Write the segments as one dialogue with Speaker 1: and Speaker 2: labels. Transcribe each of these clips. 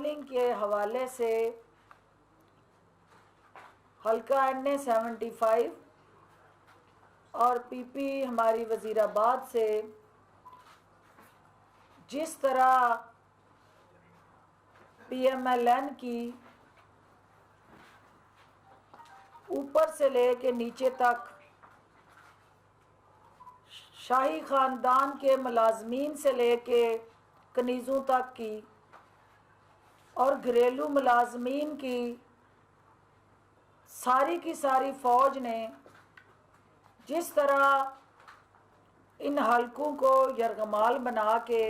Speaker 1: Polling के हवाले से हल्का NA 75 और PP हमारी वज़ीराबाद से जिस तरह PMLN की ऊपर से लेके नीचे तक शाही ख़ानदान के मुलाजमीन से लेके कनीज़ों तक की और घरेलू मुलाजमीन की सारी फ़ौज ने जिस तरह इन हलकों को यरगमाल बना के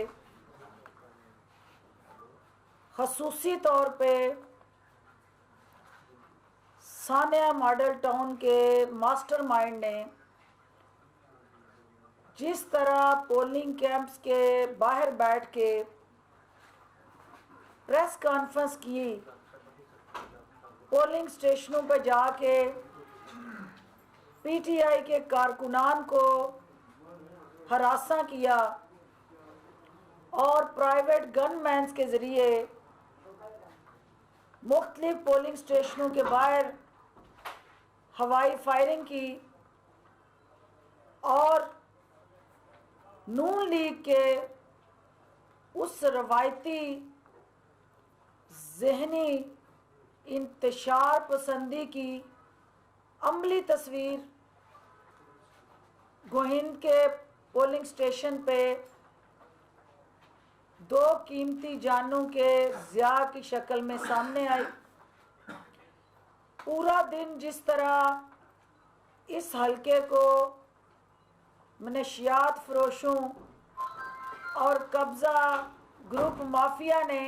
Speaker 1: ख़ुसूसी तौर पे सानिया मॉडल टाउन के मास्टरमाइंड ने जिस तरह पोलिंग कैंप्स के बाहर बैठ के प्रेस कॉन्फ्रेंस की, पोलिंग स्टेशनों पर जाके PTI के कारकुनान को हरासा किया और प्राइवेट गनमैन्स के ज़रिए मुख्तलिफ पोलिंग स्टेशनों के बाहर हवाई फायरिंग की और नून लीग के उस रवायती ज़हनी इंतशार पसंदी की अमली तस्वीर गोहिंद के पोलिंग स्टेशन पे 2 कीमती जानों के ज़िया की शक्ल में सामने आई। पूरा दिन जिस तरह इस हलके को मनशियात फरोशों और कब्ज़ा ग्रुप माफिया ने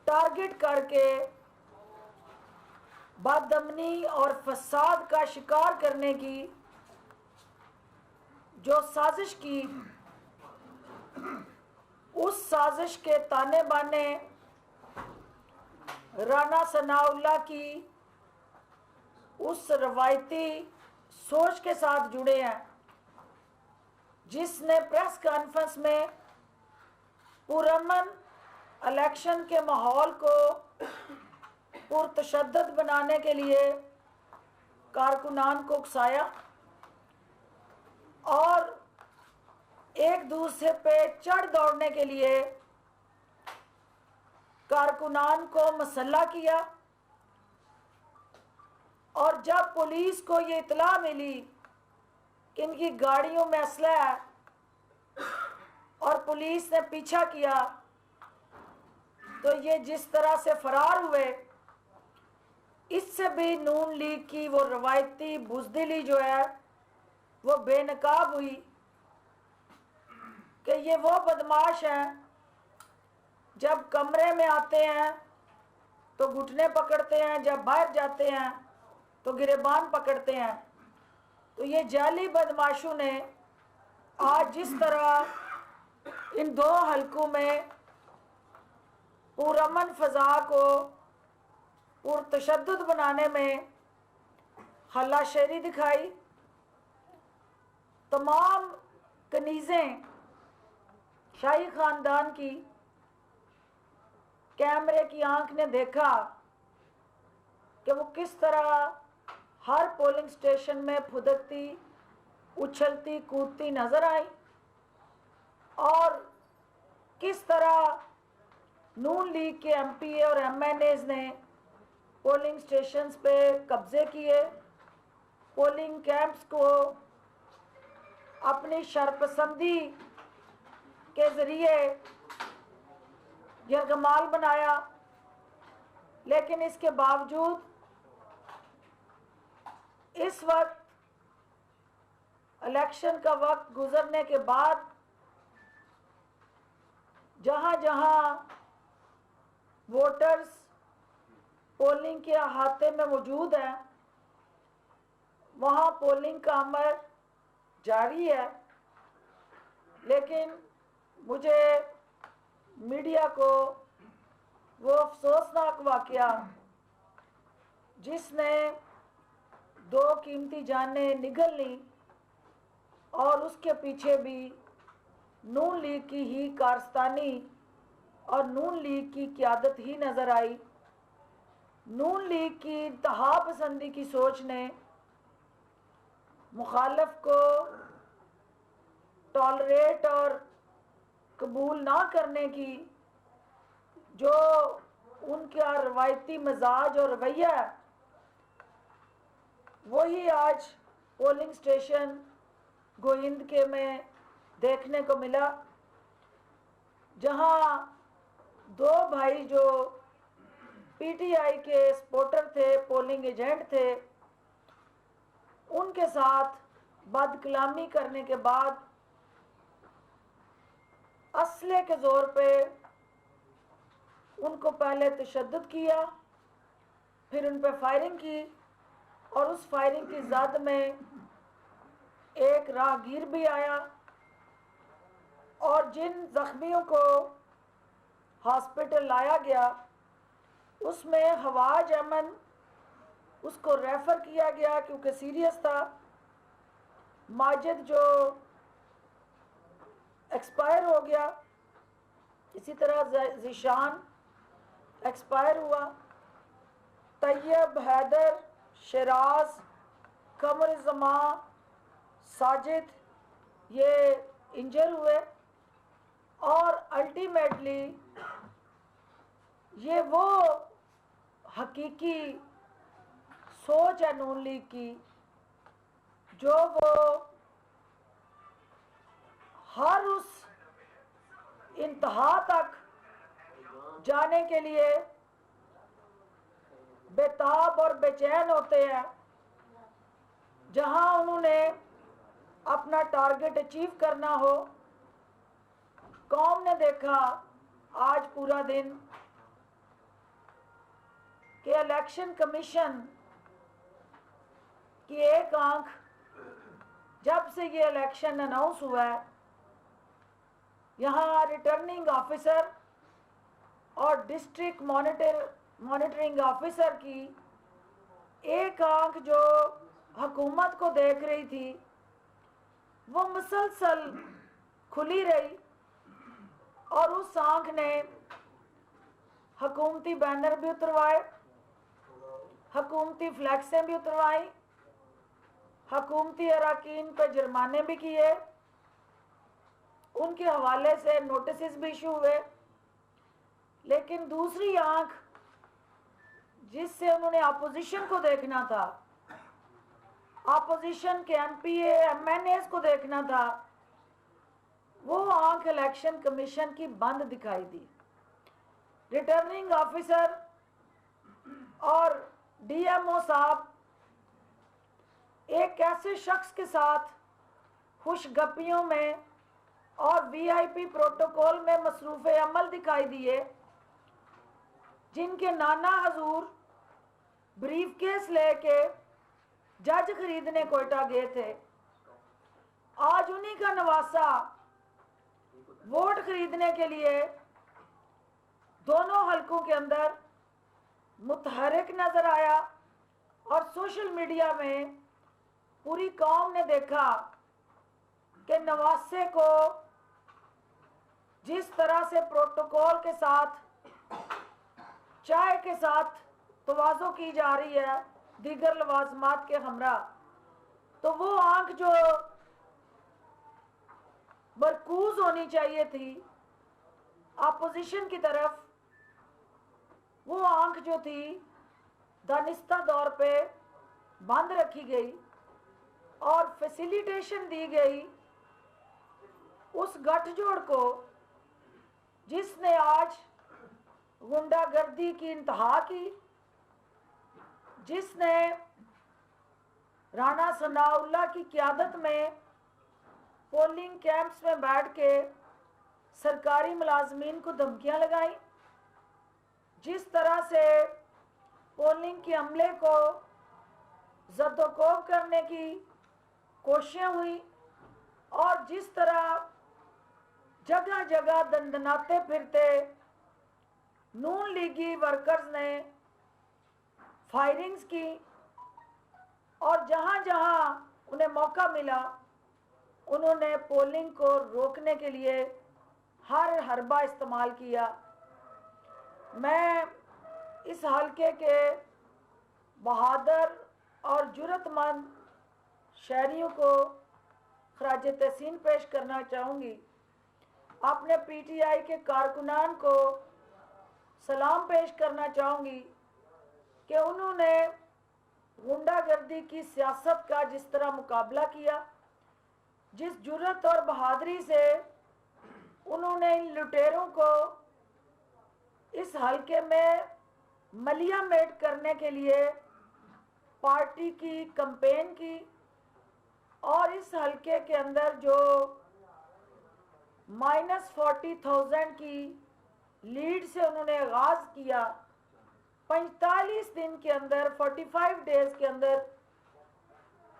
Speaker 1: टारगेट करके बदअमनी और फसाद का शिकार करने की जो साजिश की, उस साजिश के ताने बाने राना सनाउल्लाह की उस रवायती सोच के साथ जुड़े हैं जिसने प्रेस कॉन्फ्रेंस में पुरअमन इलेक्शन के माहौल को पुरतशद्दद बनाने के लिए कारकुनान को उकसाया और एक दूसरे पे चढ़ दौड़ने के लिए कारकुनान को मसल्ला किया। और जब पुलिस को ये इत्तला मिली कि इनकी गाड़ियों में असलहा है और पुलिस ने पीछा किया, तो ये जिस तरह से फरार हुए, इससे भी नून लीग की वो रवायती बुज़दिली जो है वो बेनकाब हुई कि ये वो बदमाश हैं जब कमरे में आते हैं तो घुटने पकड़ते हैं, जब बाहर जाते हैं तो गिरेबान पकड़ते हैं। तो ये जाली बदमाशों ने आज जिस तरह इन 2 हलकों में पुरअमन फ़ज़ा को पुरतशद्दुद बनाने में हल्लाशेरी दिखाई, तमाम कनीज़ें शाही ख़ानदान की कैमरे की आंख ने देखा कि वो किस तरह हर पोलिंग स्टेशन में फुदकती, उछलती, कूदती नज़र आई और किस तरह नून लीग के MPA और MNAs ने पोलिंग स्टेशंस पे कब्ज़े किए, पोलिंग कैंप्स को अपनी शरपसंदी के ज़रिए यरगमाल बनाया। लेकिन इसके बावजूद इस वक्त इलेक्शन का वक्त गुजरने के बाद जहाँ जहाँ वोटर्स पोलिंग के अहाते में मौजूद हैं, वहाँ पोलिंग का अमल जारी है। लेकिन मुझे मीडिया को वो अफसोसनाक वाक़या जिसने 2 कीमती जानें निगल ली और उसके पीछे भी नून लीग की ही कारस्तानी और नून लीग की क़यादत ही नज़र आई। नून लीग की इंतहा पसंदी की सोच ने मुखालफ को टॉलरेट और कबूल ना करने की जो उनका रवायती मिजाज और रवैया है, वही आज पोलिंग स्टेशन गोविंद के में देखने को मिला, जहां दो भाई जो पीटीआई के सपोर्टर थे, पोलिंग एजेंट थे, उनके साथ बदकलामी करने के बाद असले के जोर पे उनको पहले तशद्दुद किया, फिर उन पर फायरिंग की और उस फायरिंग की जद में एक राहगीर भी आया और जिन जख्मियों को हॉस्पिटल लाया गया उसमें हवाज अमन, उसको रेफ़र किया गया क्योंकि सीरियस था। माजिद जो एक्सपायर हो गया, इसी तरह ज़ीशान एक्सपायर हुआ। तैयब, हैदर, शराज, कमर जमा, साजिद ये इंजर हुए और अल्टीमेटली ये वो हकीकी सोच है नून लीग की जो वो हर उस इंतहा तक जाने के लिए बेताब और बेचैन होते हैं, जहां उन्होंने अपना टारगेट अचीव करना हो। कौम ने देखा आज पूरा दिन कि इलेक्शन कमीशन की एक आंख जब से ये इलेक्शन अनाउंस हुआ है, यहाँ रिटर्निंग ऑफिसर और डिस्ट्रिक्ट मॉनिटरिंग ऑफिसर की एक आंख जो हुकूमत को देख रही थी वो मुसलसल खुली रही और उस आंख ने हुकूमती बैनर भी उतरवाए, हुकूमती फ्लैक्सें भी उतरवाई, हुकूमती अराकीन पर जुर्माने भी किए, उनके हवाले से नोटिस भी इशू हुए। लेकिन दूसरी आंख जिससे उन्होंने अपोजिशन को देखना था, अपोजिशन के एमपीए एमएनएस को देखना था, वो आंख इलेक्शन कमीशन की बंद दिखाई दी। रिटर्निंग ऑफिसर और डीएमओ साहब एक ऐसे शख्स के साथ खुशगपियों में और वीआईपी प्रोटोकॉल में मसरूफ़ अमल दिखाई दिए, जिनके नाना हजूर ब्रीफ केस लेके जज खरीदने कोयटा गए थे। आज उन्हीं का नवासा वोट खरीदने के लिए दोनों हलकों के अंदर मुतहरिक नजर आया और सोशल मीडिया में पूरी कौम ने देखा कि नवासे को जिस तरह से प्रोटोकॉल के साथ चाय के साथ तवाज़ो की जा रही है दीगर लवाजमात के हमरा, तो वो आंख जो मरकूज होनी चाहिए थी अपोजिशन की तरफ, वो आंख जो थी दानिस्ता दौर पे बंद रखी गई और फैसिलिटेशन दी गई उस गठजोड़ को जिसने आज गुंडागर्दी की इंतहा की, जिसने राणा सनाउल्लाह की क़यादत में पोलिंग कैंप्स में बैठ के सरकारी मुलाजमीन को धमकियां लगाई, जिस तरह से पोलिंग के अमले को जद्दोकोब करने की कोशिशें हुई और जिस तरह जगह जगह दंदनाते फिरते नून लीगी वर्कर्स ने फायरिंग्स की और जहां जहां उन्हें मौका मिला उन्होंने पोलिंग को रोकने के लिए हर हरबा इस्तेमाल किया। मैं इस हलके के बहादुर और जुर्रतमंद शहरियों को खराज तहसीन पेश करना चाहूँगी। अपने पीटीआई के कारकुनान को सलाम पेश करना चाहूँगी कि उन्होंने गुंडागर्दी की सियासत का जिस तरह मुकाबला किया, जिस जुर्रत और बहादुरी से उन्होंने इन लुटेरों को इस हलके में मलिया मेट करने के लिए पार्टी की कैंपेन की और इस हलके के अंदर जो -40,000 की लीड से उन्होंने आगाज किया, 45 दिन के अंदर 45 डेज के अंदर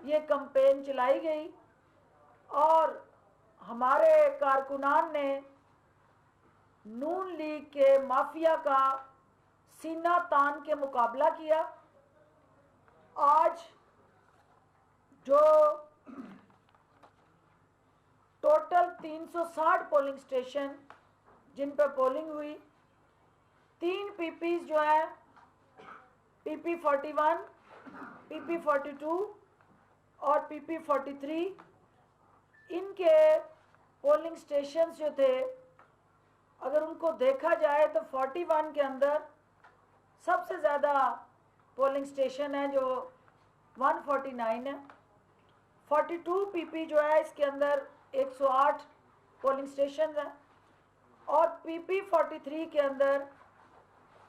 Speaker 1: ये कैंपेन चलाई गई और हमारे कारकुनान ने नून लीग के माफिया का सीना तान के मुकाबला किया। आज जो टोटल 360 पोलिंग स्टेशन जिन पर पोलिंग हुई, 3 पीपीज जो है PP 41, PP 42 और PP 43, इनके पोलिंग स्टेशन जो थे, अगर उनको देखा जाए तो 41 के अंदर सबसे ज़्यादा पोलिंग स्टेशन है जो 149 है। 42 पीपी जो है इसके अंदर 108 पोलिंग स्टेशन है और PP 43 के अंदर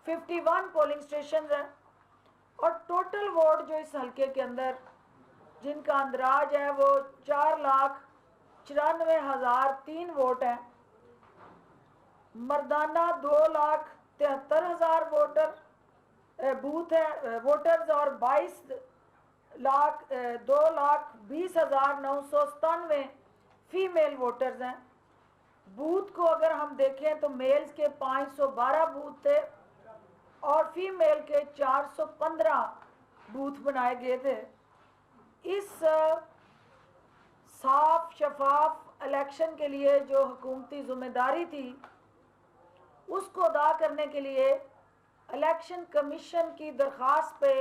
Speaker 1: 51 पोलिंग स्टेशन है और टोटल वोट जो इस हलके के अंदर जिनका अंदाज है वो 4,94,003 वोट हैं। मर्दाना 2,73,000 बूथ है वोटर्स और 2,20,997 फीमेल वोटर्स हैं। बूथ को अगर हम देखें तो मेल्स के 512 बूथ थे और फीमेल के 415 बूथ बनाए गए थे। इस साफ शफाफ इलेक्शन के लिए जो हुकूमती जिम्मेदारी थी उसको अदा करने के लिए इलेक्शन कमीशन की दरख्वास्त पे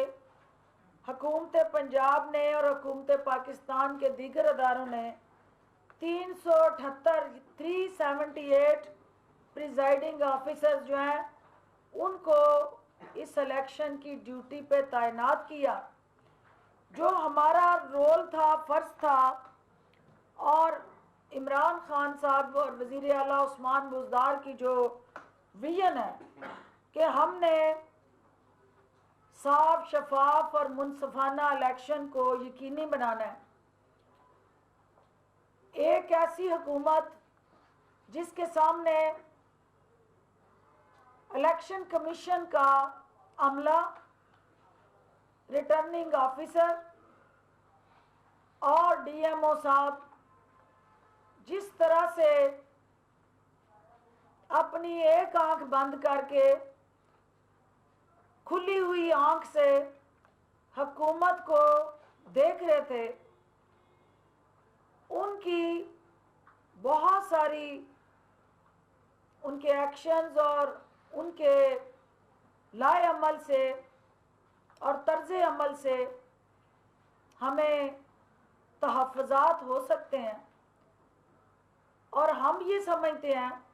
Speaker 1: हुकूमत पंजाब ने और हुकूमत पाकिस्तान के दीगर अदारों ने 378 प्रिजाइडिंग ऑफिसर्स जो हैं उनको इस इलेक्शन की ड्यूटी पे तैनात किया। जो हमारा रोल था, फ़र्ज था, और इमरान खान साहब और वज़ीर आला उस्मान बुज़दार की जो विजन है कि हमने साफ शफाफ और मुनसफाना इलेक्शन को यकीनी बनाना है। एक ऐसी हुकूमत जिसके सामने इलेक्शन कमीशन का अमला, रिटर्निंग ऑफिसर और डीएमओ साहब जिस तरह से अपनी एक आंख बंद करके खुली हुई आंख से हुकूमत को देख रहे थे, उनकी बहुत सारी उनके एक्शंस और उनके लाए अमल से और तर्ज़े अमल से हमें तहफ़्फ़ुज़ात हो सकते हैं और हम ये समझते हैं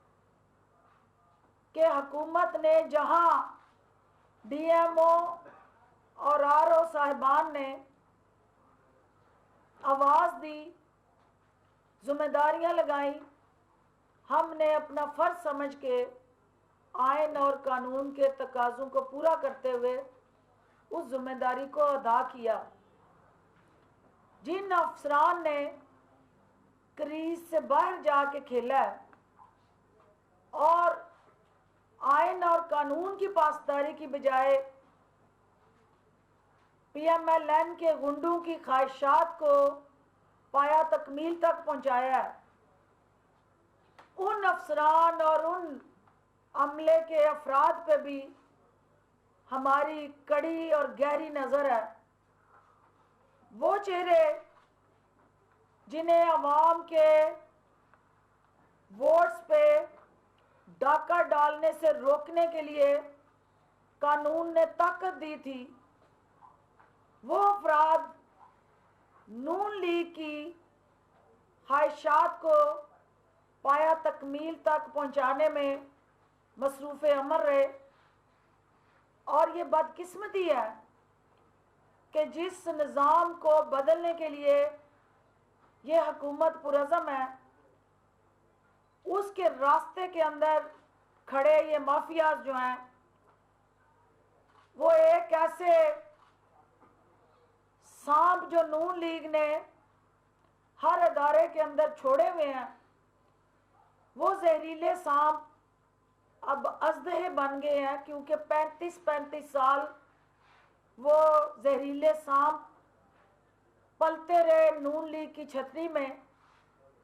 Speaker 1: कि हुकूमत ने जहां डीएमओ और आरओ साहिबान ने आवाज़ दी, जिम्मेदारियां लगाई, हमने अपना फ़र्ज समझ के आइन और कानून के तकाज़ों को पूरा करते हुए उस जिम्मेदारी को अदा किया। जिन अफसरान ने क्रीज से बाहर जाके खेला है और आइन और कानून की पासदारी की बजाय PMLN के गुंडों की ख्वाहिशात को पाया तकमील तक पहुंचाया है, उन अफसरान और उन अमले के अफराद पे भी हमारी कड़ी और गहरी नज़र है। वो चेहरे जिन्हें अवाम के वोट्स पे डाका डालने से रोकने के लिए कानून ने ताकत दी थी, वो अफराद नून लीग की ख्वाहिशात को पाया तकमील तक पहुंचाने में मसरूफ़ अमल रहे। और ये बदकिस्मती है कि जिस निज़ाम को बदलने के लिए ये हुकूमत पुरज़म है, उसके रास्ते के अंदर खड़े ये माफियाज जो हैं, वो एक ऐसे सांप जो नून लीग ने हर अदारे के अंदर छोड़े हुए हैं, वो जहरीले सांप अब अजदहे बन गए हैं, क्योंकि 35 साल वो जहरीले सांप पलते रहे नून लीग की छतरी में,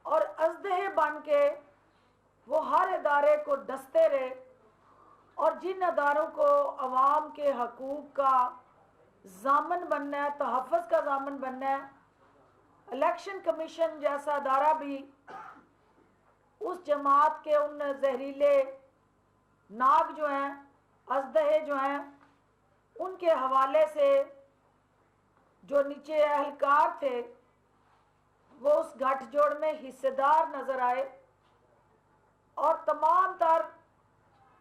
Speaker 1: और अजदहे बन के वो हर इदारे को डसते रहे। और जिन अदारों को अवाम के हकूक़ का ज़ामन बनना है, तहफ़्फ़ुज़ का ज़ामन बनना है, इलेक्शन कमीशन जैसा अदारा भी उस जमात के उन जहरीले नाग जो हैं, अजदहे जो हैं, उनके हवाले से जो नीचे अहलकार थे वो उस गठजोड़ में हिस्सेदार नज़र आए। और तमाम तर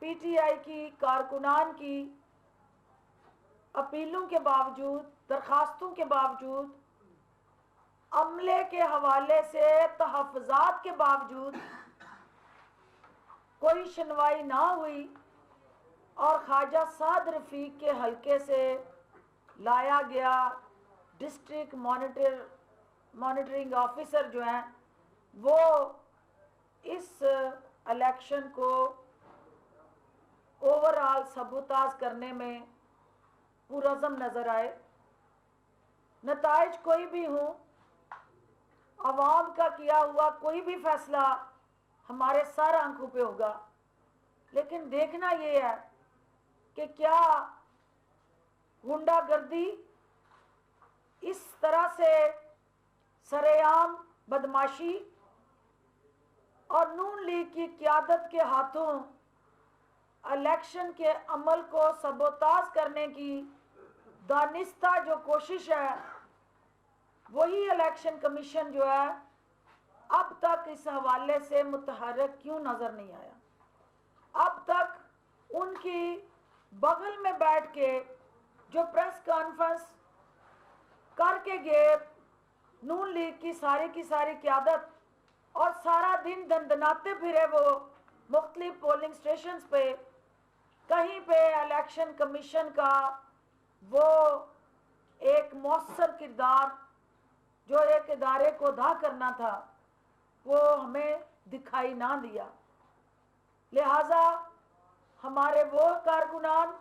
Speaker 1: पीटीआई की कारकुनान की अपीलों के बावजूद, दरखास्तों के बावजूद, अमले के हवाले से तहफ़्फ़ुज़ात के बावजूद कोई सुनवाई ना हुई। और ख्वाजा साद रफ़ीक के हल्के से लाया गया डिस्ट्रिक्ट मॉनिटरिंग ऑफिसर जो हैं, वो इस इलेक्शन को ओवरऑल सबूताज करने में पुरज़म नज़र आए। नताइज कोई भी हों, अवाम का किया हुआ कोई भी फैसला हमारे सर आंखों पे होगा, लेकिन देखना ये है कि क्या गुंडागर्दी इस तरह से सरेआम बदमाशी और नून लीग की क़यादत के हाथों इलेक्शन के अमल को सबोताज करने की दानिस्ता जो कोशिश है, वही इलेक्शन कमीशन जो है अब तक इस हवाले से मुतहर्रिक क्यों नज़र नहीं आया। अब तक उनकी बगल में बैठ के जो प्रेस कॉन्फ्रेंस करके गए नून लीग की सारी क़यादत, और सारा दिन दंदनाते फिरे वो मुख्तलिफ पोलिंग स्टेशंस पे, कहीं पे इलेक्शन कमीशन का वो एक मौसर किरदार जो एक इदारे को अदा करना था, वो हमें दिखाई ना दिया। लिहाजा हमारे वो कारकुनान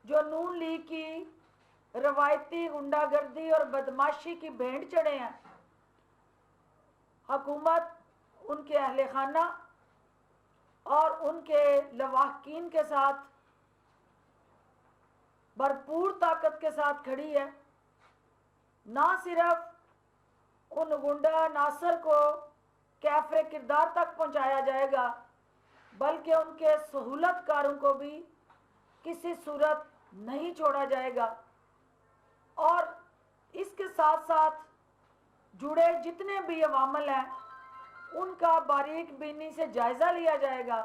Speaker 1: जो नून लीग की रवायती गुंडागर्दी और बदमाशी की भेंट चढ़े हैं, हुकूमत, उनके अहले खाना और उनके लवाहकीन के साथ भरपूर ताकत के साथ खड़ी है। ना सिर्फ उन गुंडा नासर को कैफरे किरदार तक पहुंचाया जाएगा, बल्कि उनके सहूलतकारों को भी किसी सूरत नहीं छोड़ा जाएगा। और इसके साथ साथ जुड़े जितने भी अवामल हैं, उनका बारीक बीनी से जायज़ा लिया जाएगा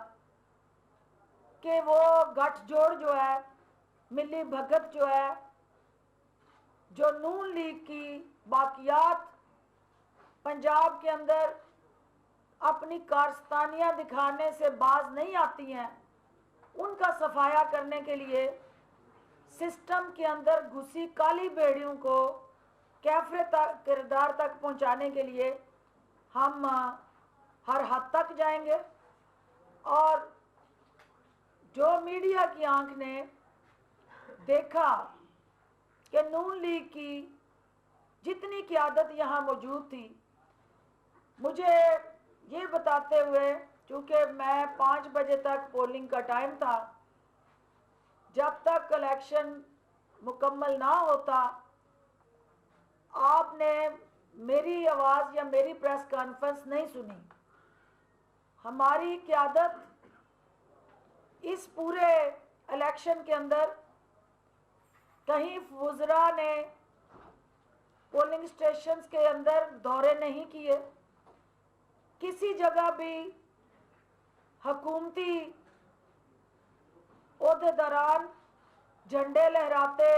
Speaker 1: कि वो गठजोड़ जो है, मिली भगत जो है, जो नून लीग की बाकियात पंजाब के अंदर अपनी कारस्तानियाँ दिखाने से बाज नहीं आती हैं, उनका सफाया करने के लिए सिस्टम के अंदर घुसी काली बेड़ियों को कैफरे किरदार तक पहुंचाने के लिए हम हर हद तक जाएंगे। और जो मीडिया की आंख ने देखा कि नून लीग की जितनी क़यादत यहाँ मौजूद थी, मुझे ये बताते हुए, चूँकि मैं 5 बजे तक पोलिंग का टाइम था, जब तक इलेक्शन मुकम्मल ना होता आपने मेरी आवाज़ या मेरी प्रेस कॉन्फ्रेंस नहीं सुनी। हमारी क़यादत इस पूरे इलेक्शन के अंदर कहीं वुज़रा ने पोलिंग स्टेशंस के अंदर दौरे नहीं किए, किसी जगह भी हुकूमती ओहदेदारान झंडे लहराते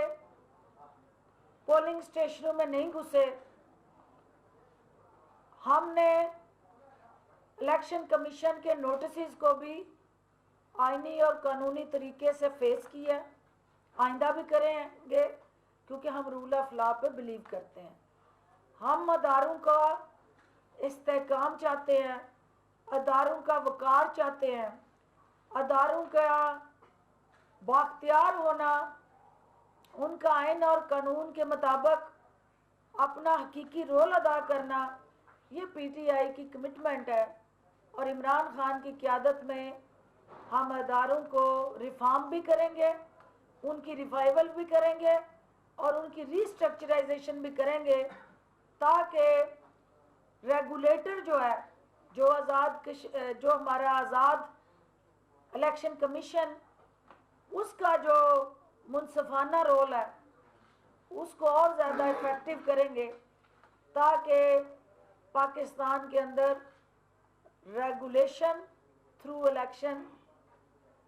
Speaker 1: पोलिंग स्टेशनों में नहीं घुसे। हमने इलेक्शन कमीशन के नोटिस को भी आईनी और कानूनी तरीके से फेस किया, आइंदा भी करेंगे, क्योंकि हम रूल ऑफ लॉ पे बिलीव करते हैं। हम अदारों का इस्तेहकाम चाहते हैं, अदारों का वकार चाहते हैं, अदारों का बाख्तियार होना, उनका आइन और कानून के मुताबिक अपना हकीकी रोल अदा करना, ये पीटीआई की कमिटमेंट है। और इमरान खान की क़यादत में हम अदारों को रिफॉर्म भी करेंगे, उनकी रिवाइवल भी करेंगे और उनकी रीस्ट्रक्चराइजेशन भी करेंगे, ताकि रेगुलेटर जो है, जो हमारा आज़ाद इलेक्शन कमीशन, उसका जो मुनसिफाना रोल है उसको और ज़्यादा इफेक्टिव करेंगे, ताकि पाकिस्तान के अंदर रेगुलेशन थ्रू इलेक्शन,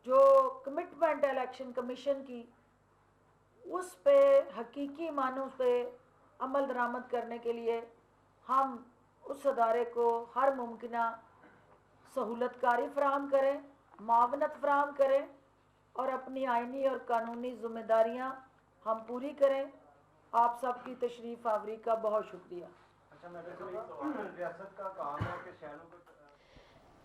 Speaker 1: जो कमिटमेंट है इलेक्शन कमीशन की, उस पे हकीकी मानों पे अमल दरामद करने के लिए हम उस अदारे को हर मुमकिन सहूलतकारी फराहम करें, मावनत फराहम करें और अपनी आइनी और कानूनी जिम्मेदारियां हम पूरी करें। आप सबकी तशरीफ़ आवरी का बहुत शुक्रिया।
Speaker 2: अच्छा, मैं रियासत का काम है कि शहरों को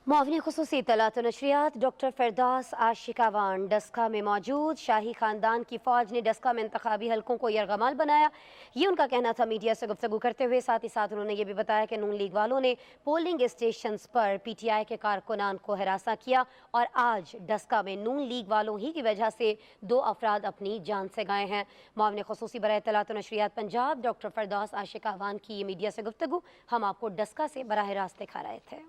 Speaker 3: मुआवनी खुसूसी इत्तलात व नशरियात डॉक्टर फिरदौस आशिकावान डस्का में मौजूद। शाही खानदान की फ़ौज ने डस्का में इंतखाबी हलकों को यरगमाल बनाया, ये उनका कहना था मीडिया से गुफ्तगू करते हुए। साथ ही साथ उन्होंने ये भी बताया कि नून लीग वालों ने पोलिंग स्टेशंस पर पीटीआई के कारकुनान को हिरासा किया और आज डस्का में नून लीग वालों ही की वजह से 2 अफराद अपनी जान से गए हैं। मुआवनी खुसूसी बराए इत्तलात व नशरियात पंजाब डॉक्टर फिरदौस आशिकावान की ये मीडिया से गुफ्तगू हम आपको डस्का से बराह रास्त दिखा रहे थे।